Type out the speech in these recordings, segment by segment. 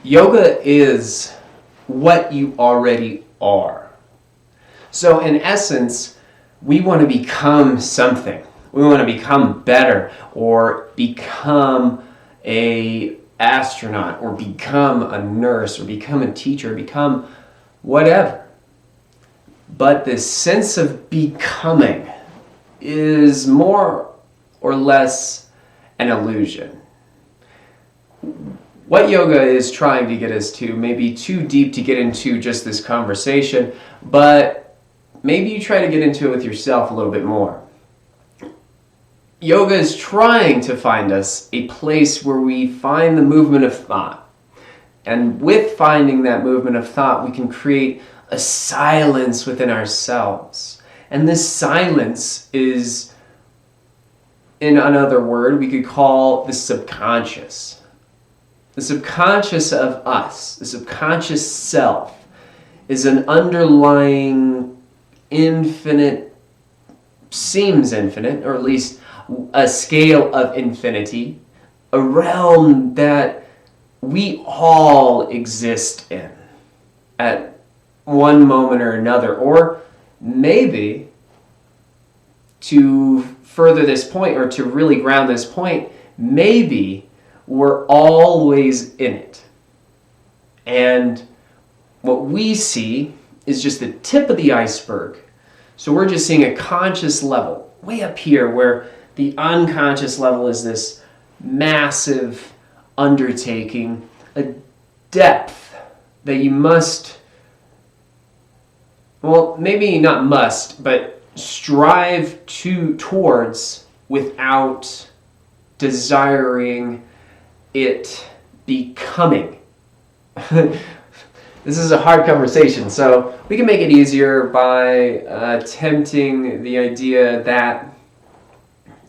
Yoga is what you already are. So in essence, we want to become something. We want to become better, or become a astronaut, or become a nurse, or become a teacher, or become whatever. But this sense of becoming is more or less an illusion. What yoga is trying to get us to may be too deep to get into just this conversation, but maybe you try to get into it with yourself a little bit more. Yoga is trying to find us a place where we find the movement of thought. And with finding that movement of thought, we can create a silence within ourselves. And this silence is, in another word, we could call the subconscious. The subconscious of us, the subconscious self, is an underlying infinite, seems infinite, or at least a scale of infinity, a realm that we all exist in at one moment or another. Or maybe, to further this point, or to really ground this point, maybe we're always in it. And what we see is just the tip of the iceberg. So we're just seeing a conscious level way up here, where the unconscious level is this massive undertaking, a depth that you must, well, maybe not must, but strive towards without desiring it becoming. This is a hard conversation, so we can make it easier by attempting the idea that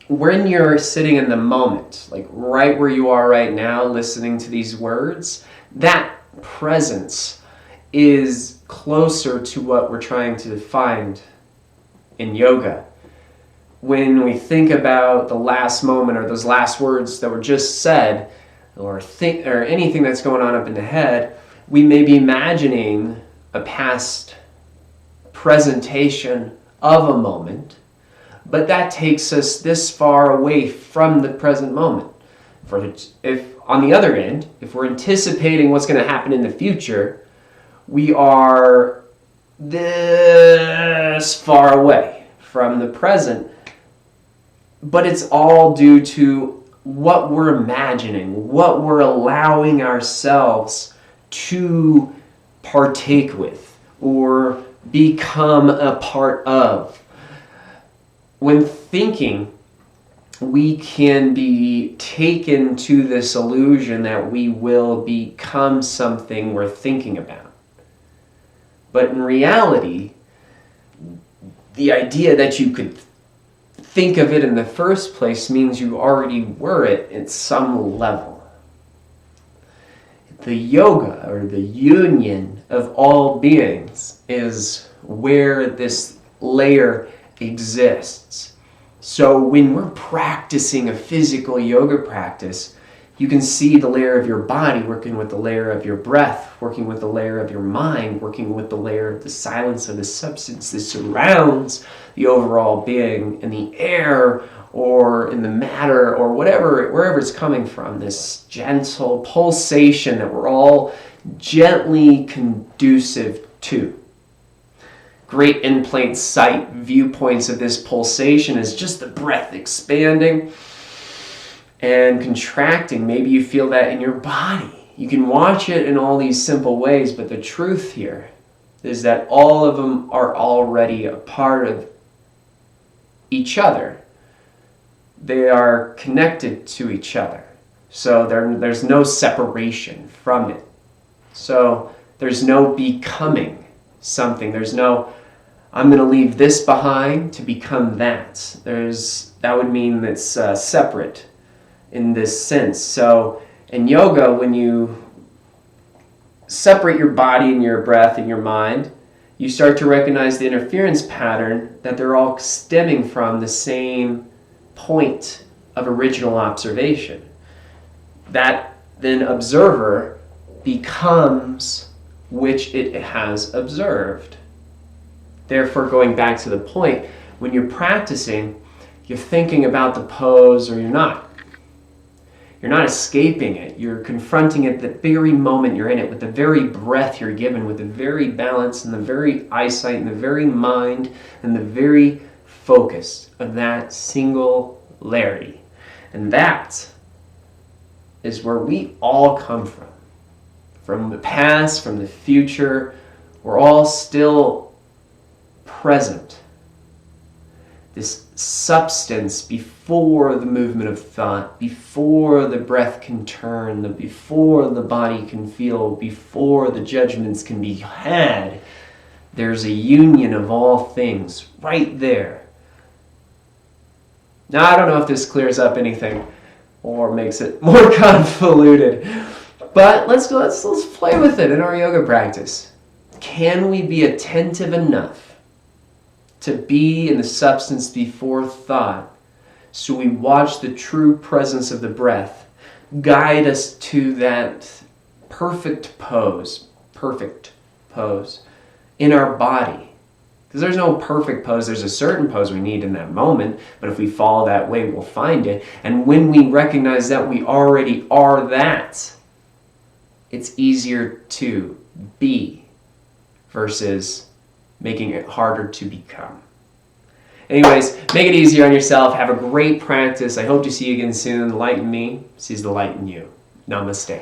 when you're sitting in the moment, like right where you are right now, listening to these words, that presence is closer to what we're trying to find in yoga. When we think about the last moment, or those last words that were just said, or anything that's going on up in the head, we may be imagining a past presentation of a moment, but that takes us this far away from the present moment. If on the other end, if we're anticipating what's going to happen in the future, we are this far away from the present, but it's all due to what we're imagining, what we're allowing ourselves to partake with or become a part of. When thinking, we can be taken to this illusion that we will become something we're thinking about. But in reality, the idea that you could think of it in the first place means you already were it at some level. The yoga, or the union of all beings, is where this layer exists. So when we're practicing a physical yoga practice, you can see the layer of your body working with the layer of your breath, working with the layer of your mind, working with the layer of the silence of the substance that surrounds the overall being in the air, or in the matter, or wherever it's coming from, this gentle pulsation that we're all gently conducive to. Great in plain sight viewpoints of this pulsation is just the breath expanding and contracting. Maybe you feel that in your body. You can watch it in all these simple ways, but the truth here is that all of them are already a part of each other. They are connected to each other. So there's no separation from it. So there's no becoming something. There's no, I'm going to leave this behind to become that. That would mean it's separate in this sense. So in yoga, when you separate your body and your breath and your mind, you start to recognize the interference pattern that they're all stemming from the same point of original observation. That then observer becomes which it has observed. Therefore, going back to the point, when you're practicing, you're thinking about the pose or you're not. You're not escaping it. You're confronting it the very moment you're in it, with the very breath you're given, with the very balance and the very eyesight and the very mind and the very focus of that singularity. And that is where we all come from. From the past, from the future, we're all still present. This substance before the movement of thought, before the breath can turn, before the body can feel, before the judgments can be had, there's a union of all things right there. Now, I don't know if this clears up anything or makes it more convoluted, but let's play with it in our yoga practice. Can we be attentive enough to be in the substance before thought, so we watch the true presence of the breath guide us to that perfect pose in our body? Because there's no perfect pose. There's a certain pose we need in that moment, but if we follow that way, we'll find it. And when we recognize that we already are that, it's easier to be versus making it harder to become. Anyways, make it easier on yourself. Have a great practice. I hope to see you again soon. The light in me sees the light in you. Namaste.